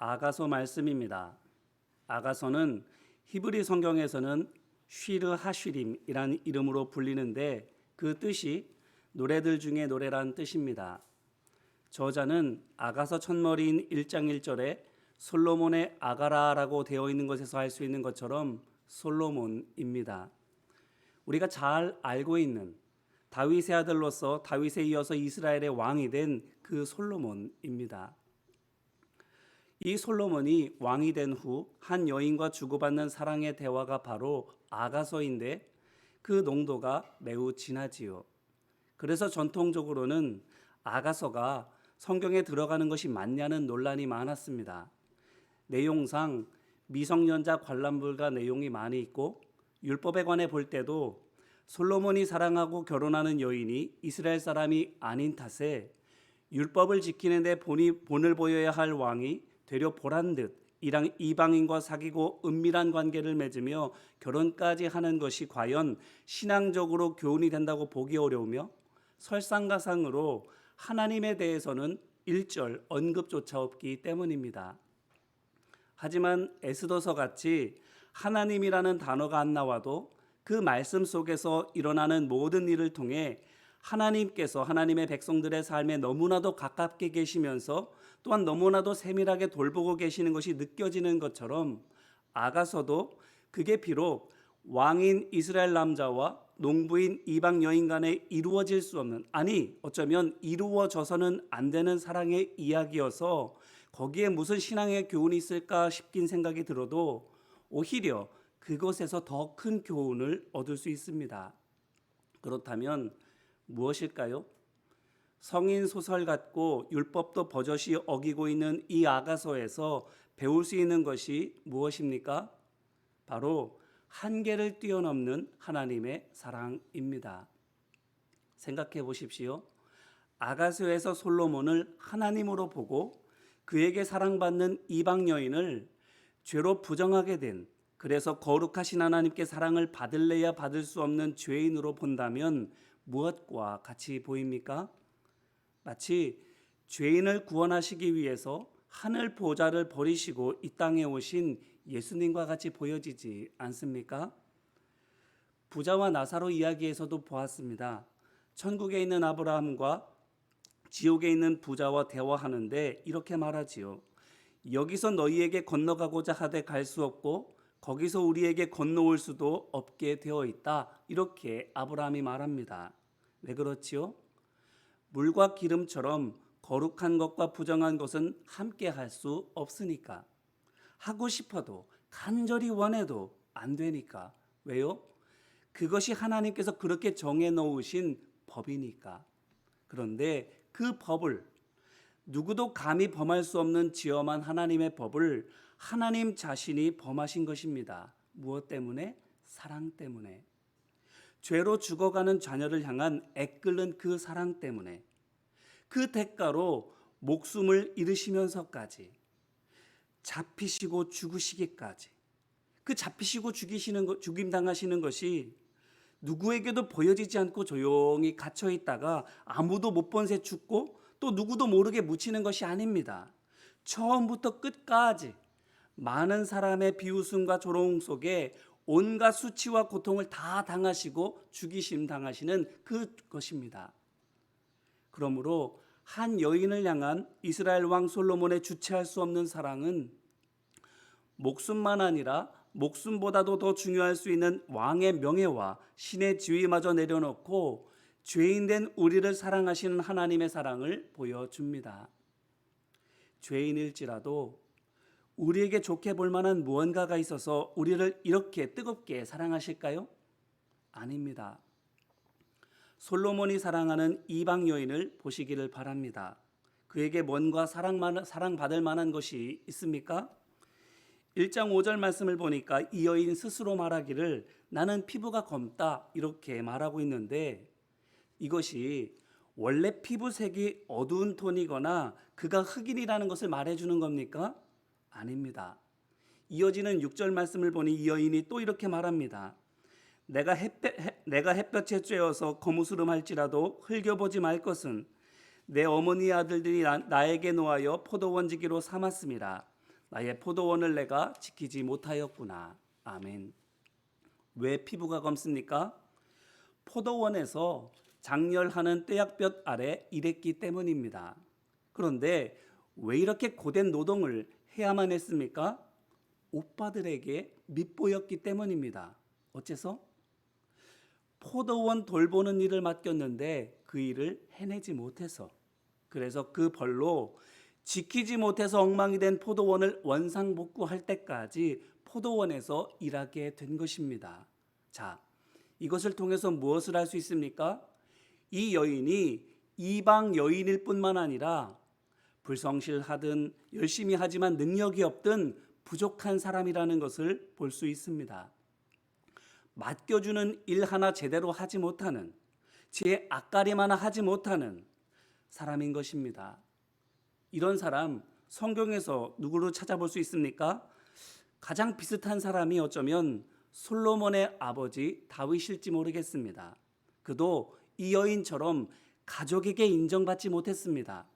아가서 말씀입니다. 아가서는 히브리 성경에서는 쉬르 하쉬림이라는 이름으로 불리는데 그 뜻이 노래들 중에 노래란 뜻입니다. 저자는 아가서 첫머리인 1장 1절에 솔로몬의 아가라라고 되어 있는 것에서 알 수 있는 것처럼 솔로몬입니다. 우리가 잘 알고 있는 다윗의 아들로서 다윗에 이어서 이스라엘의 왕이 된 그 솔로몬입니다. 이 솔로몬이 왕이 된 후 한 여인과 주고받는 사랑의 대화가 바로 아가서인데 그 농도가 매우 진하지요. 그래서 전통적으로는 아가서가 성경에 들어가는 것이 맞냐는 논란이 많았습니다. 내용상 미성년자 관람불가 내용이 많이 있고 율법에 관해 볼 때도 솔로몬이 사랑하고 결혼하는 여인이 이스라엘 사람이 아닌 탓에 율법을 지키는 데 본을 보여야 할 왕이 되려 보란 듯 이방인과 사귀고 은밀한 관계를 맺으며 결혼까지 하는 것이 과연 신앙적으로 교훈이 된다고 보기 어려우며 설상가상으로 하나님에 대해서는 일절 언급조차 없기 때문입니다. 하지만 에스더서 같이 하나님이라는 단어가 안 나와도 그 말씀 속에서 일어나는 모든 일을 통해 하나님께서 하나님의 백성들의 삶에 너무나도 가깝게 계시면서 또한 너무나도 세밀하게 돌보고 계시는 것이 느껴지는 것처럼 아가서도 그게 비록 왕인 이스라엘 남자와 농부인 이방 여인 간에 이루어질 수 없는, 아니 어쩌면 이루어져서는 안 되는 사랑의 이야기여서 거기에 무슨 신앙의 교훈이 있을까 싶긴 생각이 들어도 오히려 그것에서 더 큰 교훈을 얻을 수 있습니다. 그렇다면 무엇일까요? 성인 소설 같고 율법도 버젓이 어기고 있는 이 아가서에서 배울 수 있는 것이 무엇입니까? 바로 한계를 뛰어넘는 하나님의 사랑입니다. 생각해 보십시오. 아가서에서 솔로몬을 하나님으로 보고 그에게 사랑받는 이방 여인을 죄로 부정하게 된, 그래서 거룩하신 하나님께 사랑을 받을래야 받을 수 없는 죄인으로 본다면 무엇과 같이 보입니까? 마치 죄인을 구원하시기 위해서 하늘 보좌를 버리시고 이 땅에 오신 예수님과 같이 보여지지 않습니까? 부자와 나사로 이야기에서도 보았습니다. 천국에 있는 아브라함과 지옥에 있는 부자와 대화하는데 이렇게 말하지요. 여기서 너희에게 건너가고자 하되 갈 수 없고 거기서 우리에게 건너올 수도 없게 되어 있다. 이렇게 아브라함이 말합니다. 왜 그렇지요? 물과 기름처럼 거룩한 것과 부정한 것은 함께 할 수 없으니까. 하고 싶어도 간절히 원해도 안 되니까. 왜요? 그것이 하나님께서 그렇게 정해 놓으신 법이니까. 그런데 그 법을 누구도 감히 범할 수 없는 지엄한 하나님의 법을 하나님 자신이 범하신 것입니다. 무엇 때문에? 사랑 때문에. 죄로 죽어가는 자녀를 향한 애끓는 그 사랑 때문에, 그 대가로 목숨을 잃으시면서까지 잡히시고 죽으시기까지, 그 잡히시고 죽임 당하시는 것이 누구에게도 보여지지 않고 조용히 갇혀 있다가 아무도 못 본 새 죽고 또 누구도 모르게 묻히는 것이 아닙니다. 처음부터 끝까지 많은 사람의 비웃음과 조롱 속에 온갖 수치와 고통을 다 당하시고 죽이심 당하시는 그것입니다. 그러므로 한 여인을 향한 이스라엘 왕 솔로몬의 주체할 수 없는 사랑은 목숨만 아니라 목숨보다도 더 중요할 수 있는 왕의 명예와 신의 지위마저 내려놓고 죄인된 우리를 사랑하시는 하나님의 사랑을 보여줍니다. 죄인일지라도 우리에게 좋게 볼 만한 무언가가 있어서 우리를 이렇게 뜨겁게 사랑하실까요? 아닙니다. 솔로몬이 사랑하는 이방 여인을 보시기를 바랍니다. 그에게 뭔가 사랑받을 만한 것이 있습니까? 1장 5절 말씀을 보니까 이 여인 스스로 말하기를 나는 피부가 검다 이렇게 말하고 있는데, 이것이 원래 피부색이 어두운 톤이거나 그가 흑인이라는 것을 말해주는 겁니까? 아닙니다. 이어지는 6절 말씀을 보니 이 여인이 또 이렇게 말합니다. 내가 햇볕에 쬐어서 거무스름할지라도 흘겨보지 말 것은 내 어머니의 아들들이 나에게 노하여 포도원지기로 삼았습니다. 나의 포도원을 내가 지키지 못하였구나. 아멘. 왜 피부가 검습니까? 포도원에서 장렬하는 떼약볕 아래 일했기 때문입니다. 그런데 왜 이렇게 고된 노동을 해야만 했습니까? 오빠들에게 밉보였기 때문입니다. 어째서? 포도원 돌보는 일을 맡겼는데 그 일을 해내지 못해서, 그래서 그 벌로 지키지 못해서 엉망이 된 포도원을 원상복구할 때까지 포도원에서 일하게 된 것입니다. 자, 이것을 통해서 무엇을 할 수 있습니까? 이 여인이 이방 여인일 뿐만 아니라 불성실하든 열심히 하지만 능력이 없든 부족한 사람이라는 것을 볼 수 있습니다. 맡겨주는 일 하나 제대로 하지 못하는, 제 앞가림 하나 하지 못하는 사람인 것입니다. 이런 사람 성경에서 누구로 찾아볼 수 있습니까? 가장 비슷한 사람이 어쩌면 솔로몬의 아버지 다윗일지 모르겠습니다. 그도 이 여인처럼 가족에게 인정받지 못했습니다.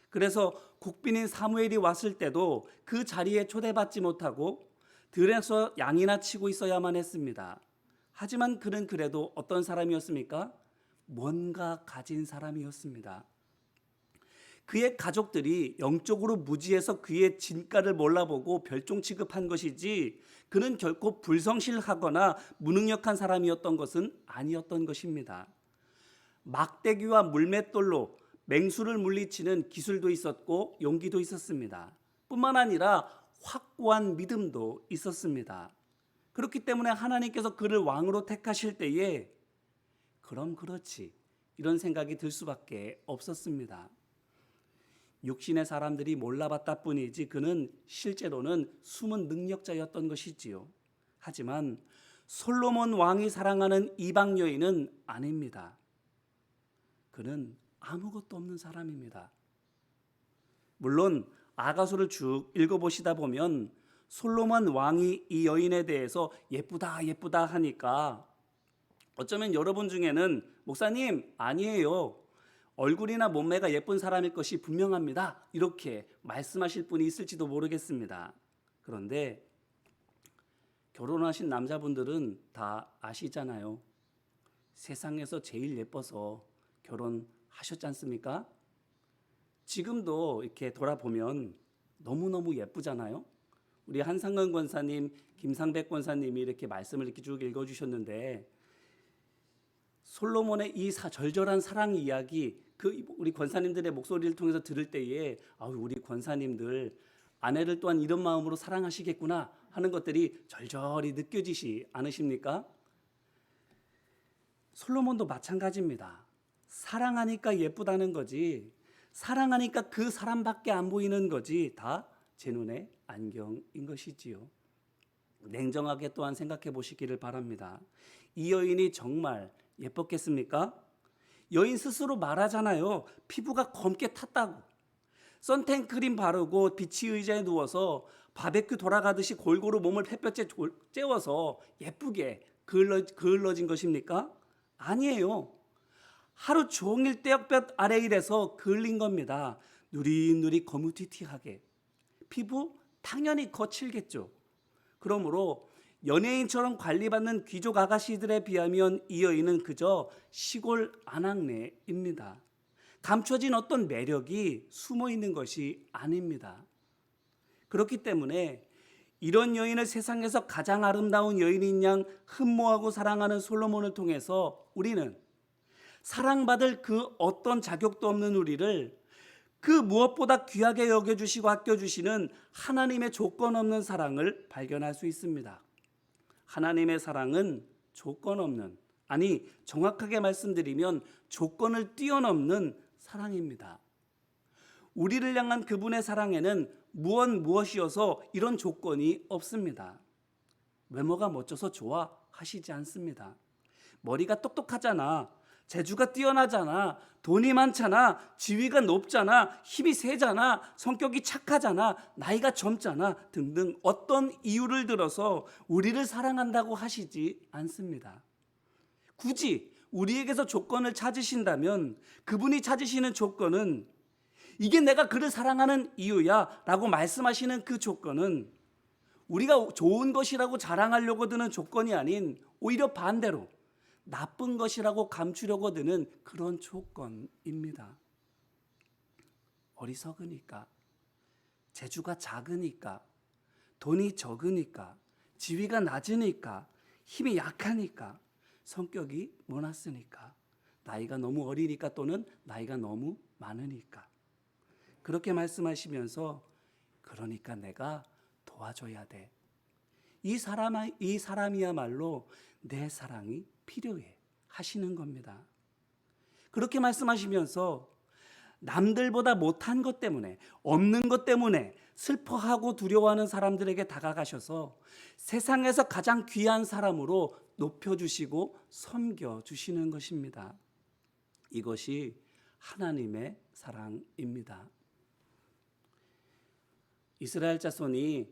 그래서 국빈인 사무엘이 왔을 때도 그 자리에 초대받지 못하고 들에서 양이나 치고 있어야만 했습니다. 하지만 그는 그래도 어떤 사람이었습니까? 뭔가 가진 사람이었습니다. 그의 가족들이 영적으로 무지해서 그의 진가를 몰라보고 별종 취급한 것이지 그는 결코 불성실하거나 무능력한 사람이었던 것은 아니었던 것입니다. 막대기와 물맷돌로 맹수를 물리치는 기술도 있었고 용기도 있었습니다. 뿐만 아니라 확고한 믿음도 있었습니다. 그렇기 때문에 하나님께서 그를 왕으로 택하실 때에 그럼 그렇지 이런 생각이 들 수밖에 없었습니다. 육신의 사람들이 몰라봤다 뿐이지 그는 실제로는 숨은 능력자였던 것이지요. 하지만 솔로몬 왕이 사랑하는 이방 여인은 아닙니다. 그는 아무것도 없는 사람입니다. 물론 아가서를 쭉 읽어보시다 보면 솔로몬 왕이 이 여인에 대해서 예쁘다 예쁘다 하니까 어쩌면 여러분 중에는 목사님 아니에요, 얼굴이나 몸매가 예쁜 사람일 것이 분명합니다, 이렇게 말씀하실 분이 있을지도 모르겠습니다. 그런데 결혼하신 남자분들은 다 아시잖아요. 세상에서 제일 예뻐서 결혼하셨지 않습니까? 지금도 이렇게 돌아보면 너무너무 예쁘잖아요. 우리 한상근 권사님, 김상백 권사님이 이렇게 말씀을 이렇게 쭉 읽어주셨는데 솔로몬의 이 절절한 사랑 이야기, 우리 권사님들의 목소리를 통해서 들을 때에 우리 권사님들 아내를 또한 이런 마음으로 사랑하시겠구나 하는 것들이 절절히 느껴지시 않으십니까? 솔로몬도 마찬가지입니다. 사랑하니까 예쁘다는 거지, 사랑하니까 그 사람밖에 안 보이는 거지 다 제 눈의 안경인 것이지요. 냉정하게 또한 생각해 보시기를 바랍니다. 이 여인이 정말 예뻤겠습니까? 여인 스스로 말하잖아요. 피부가 검게 탔다고. 선텐크림 바르고 비치 의자에 누워서 바베큐 돌아가듯이 골고루 몸을 햇볕에 쬐워서 예쁘게 그을러진 것입니까? 아니에요. 하루 종일 떼역볕 아래 일해서 그을린 겁니다. 누릿누릿 거무튀튀하게. 피부 당연히 거칠겠죠. 그러므로 연예인처럼 관리받는 귀족 아가씨들에 비하면 이 여인은 그저 시골 아낙네입니다. 감춰진 어떤 매력이 숨어 있는 것이 아닙니다. 그렇기 때문에 이런 여인을 세상에서 가장 아름다운 여인인 양 흠모하고 사랑하는 솔로몬을 통해서 우리는 사랑받을 그 어떤 자격도 없는 우리를 그 무엇보다 귀하게 여겨주시고 아껴주시는 하나님의 조건 없는 사랑을 발견할 수 있습니다. 하나님의 사랑은 조건 없는, 아니 정확하게 말씀드리면 조건을 뛰어넘는 사랑입니다. 우리를 향한 그분의 사랑에는 무엇이어서 이런 조건이 없습니다. 외모가 멋져서 좋아 하시지 않습니다. 머리가 똑똑하잖아, 재주가 뛰어나잖아, 돈이 많잖아, 지위가 높잖아, 힘이 세잖아, 성격이 착하잖아, 나이가 젊잖아 등등 어떤 이유를 들어서 우리를 사랑한다고 하시지 않습니다. 굳이 우리에게서 조건을 찾으신다면 그분이 찾으시는 조건은 이게 내가 그를 사랑하는 이유야 라고 말씀하시는 그 조건은 우리가 좋은 것이라고 자랑하려고 드는 조건이 아닌 오히려 반대로 나쁜 것이라고 감추려고 드는 그런 조건입니다. 어리석으니까, 재주가 작으니까, 돈이 적으니까, 지위가 낮으니까, 힘이 약하니까, 성격이 모났으니까, 나이가 너무 어리니까 또는 나이가 너무 많으니까. 그렇게 말씀하시면서 그러니까 내가 도와줘야 돼. 이 사람이야말로 내 사랑이 필요해 하시는 겁니다. 그렇게 말씀하시면서 남들보다 못한 것 때문에, 없는 것 때문에 슬퍼하고 두려워하는 사람들에게 다가가셔서 세상에서 가장 귀한 사람으로 높여주시고 섬겨주시는 것입니다. 이것이 하나님의 사랑입니다. 이스라엘 자손이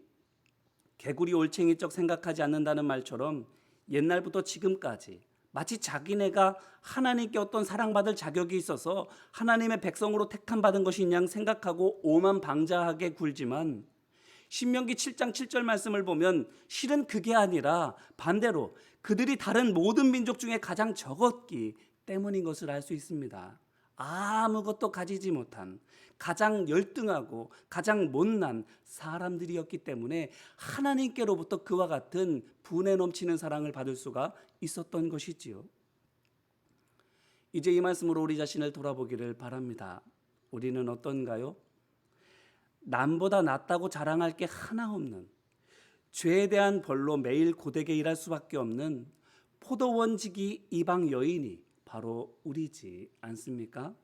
개구리 올챙이적 생각하지 않는다는 말처럼 옛날부터 지금까지 마치 자기네가 하나님께 어떤 사랑받을 자격이 있어서 하나님의 백성으로 택함받은 것인 양 생각하고 오만방자하게 굴지만 신명기 7장 7절 말씀을 보면 실은 그게 아니라 반대로 그들이 다른 모든 민족 중에 가장 적었기 때문인 것을 알 수 있습니다. 아무것도 가지지 못한 가장 열등하고 가장 못난 사람들이었기 때문에 하나님께로부터 그와 같은 분에 넘치는 사랑을 받을 수가 있었던 것이지요. 이제 이 말씀으로 우리 자신을 돌아보기를 바랍니다. 우리는 어떤가요? 남보다 낫다고 자랑할 게 하나 없는, 죄에 대한 벌로 매일 고되게 일할 수밖에 없는 포도원지기 이방 여인이 바로 우리지 않습니까?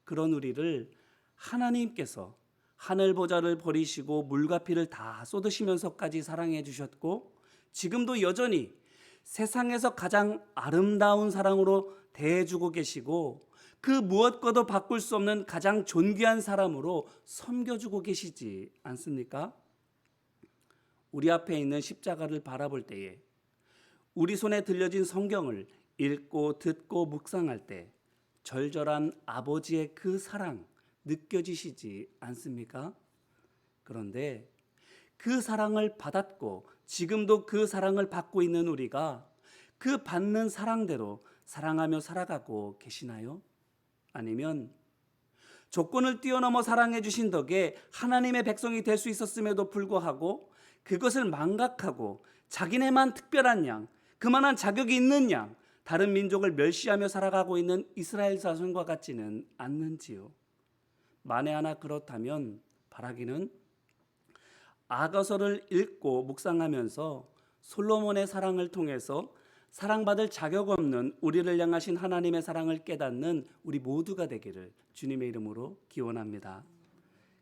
그런 우리를 하나님께서 하늘 보좌를 버리시고 물과 피를 다 쏟으시면서까지 사랑해 주셨고 지금도 여전히 세상에서 가장 아름다운 사랑으로 대해주고 계시고 그 무엇과도 바꿀 수 없는 가장 존귀한 사람으로 섬겨주고 계시지 않습니까? 우리 앞에 있는 십자가를 바라볼 때에 우리 손에 들려진 성경을 읽고 듣고 묵상할 때 절절한 아버지의 그 사랑 느껴지시지 않습니까? 그런데 그 사랑을 받았고 지금도 그 사랑을 받고 있는 우리가 그 받는 사랑대로 사랑하며 살아가고 계시나요? 아니면 조건을 뛰어넘어 사랑해 주신 덕에 하나님의 백성이 될 수 있었음에도 불구하고 그것을 망각하고 자기네만 특별한 양, 그만한 자격이 있는 양, 다른 민족을 멸시하며 살아가고 있는 이스라엘 자손과 같지는 않는지요. 만에 하나 그렇다면 바라기는 아가서를 읽고 묵상하면서 솔로몬의 사랑을 통해서 사랑받을 자격 없는 우리를 향하신 하나님의 사랑을 깨닫는 우리 모두가 되기를 주님의 이름으로 기원합니다.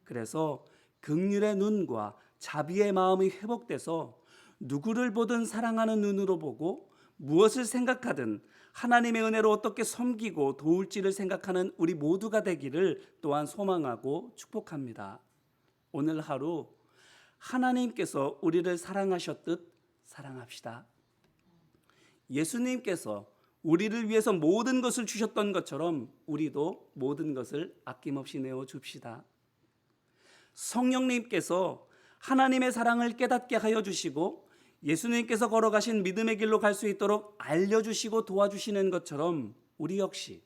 그래서 긍휼의 눈과 자비의 마음이 회복돼서 누구를 보든 사랑하는 눈으로 보고 무엇을 생각하든 하나님의 은혜로 어떻게 섬기고 도울지를 생각하는 우리 모두가 되기를 또한 소망하고 축복합니다. 오늘 하루 하나님께서 우리를 사랑하셨듯 사랑합시다. 예수님께서 우리를 위해서 모든 것을 주셨던 것처럼 우리도 모든 것을 아낌없이 내어줍시다. 성령님께서 하나님의 사랑을 깨닫게 하여 주시고 예수님께서 걸어가신 믿음의 길로 갈 수 있도록 알려주시고 도와주시는 것처럼 우리 역시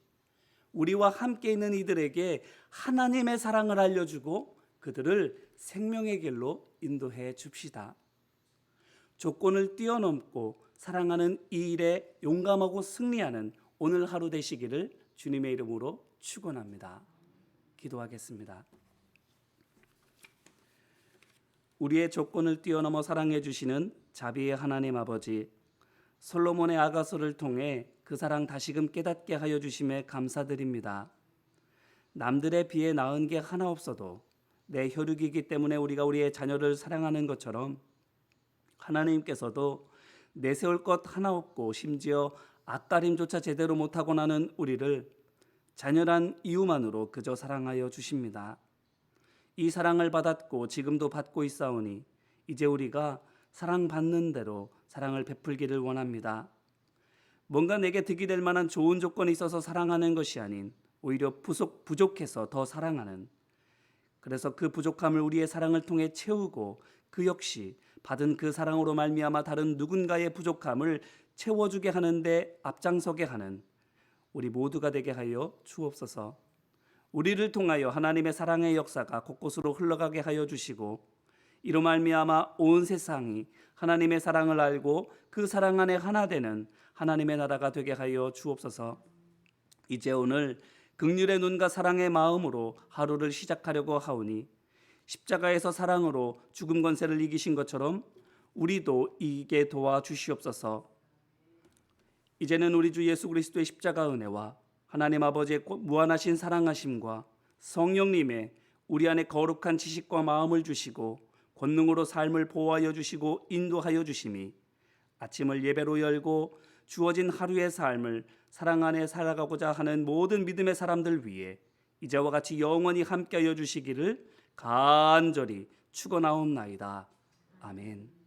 우리와 함께 있는 이들에게 하나님의 사랑을 알려주고 그들을 생명의 길로 인도해 줍시다. 조건을 뛰어넘고 사랑하는 이 일에 용감하고 승리하는 오늘 하루 되시기를 주님의 이름으로 축원합니다. 기도하겠습니다. 우리의 조건을 뛰어넘어 사랑해 주시는 자비의 하나님 아버지, 솔로몬의 아가서를 통해 그 사랑 다시금 깨닫게 하여 주심에 감사드립니다. 남들에 비해 나은 게 하나 없어도 내 혈육이기 때문에 우리가 우리의 자녀를 사랑하는 것처럼 하나님께서도 내세울 것 하나 없고 심지어 앞가림조차 제대로 못하고 나는 우리를 자녀란 이유만으로 그저 사랑하여 주십니다. 이 사랑을 받았고 지금도 받고 있사오니 이제 우리가 사랑받는 대로 사랑을 베풀기를 원합니다. 뭔가 내게 득이 될 만한 좋은 조건이 있어서 사랑하는 것이 아닌 오히려 부족해서 더 사랑하는 그래서 그 부족함을 우리의 사랑을 통해 채우고 그 역시 받은 그 사랑으로 말미암아 다른 누군가의 부족함을 채워주게 하는데 앞장서게 하는 우리 모두가 되게 하여 주옵소서. 우리를 통하여 하나님의 사랑의 역사가 곳곳으로 흘러가게 하여 주시고 이로 말미암아 온 세상이 하나님의 사랑을 알고 그 사랑 안에 하나 되는 하나님의 나라가 되게 하여 주옵소서. 이제 오늘 긍휼의 눈과 사랑의 마음으로 하루를 시작하려고 하오니 십자가에서 사랑으로 죽음 권세를 이기신 것처럼 우리도 이기게 도와주시옵소서. 이제는 우리 주 예수 그리스도의 십자가 은혜와 하나님 아버지의 무한하신 사랑하심과 성령님의 우리 안에 거룩한 지식과 마음을 주시고 권능으로 삶을 보호하여 주시고 인도하여 주심이 아침을 예배로 열고 주어진 하루의 삶을 사랑 안에 살아가고자 하는 모든 믿음의 사람들 위해 이제와 같이 영원히 함께하여 주시기를 간절히 축원하옵나이다. 아멘.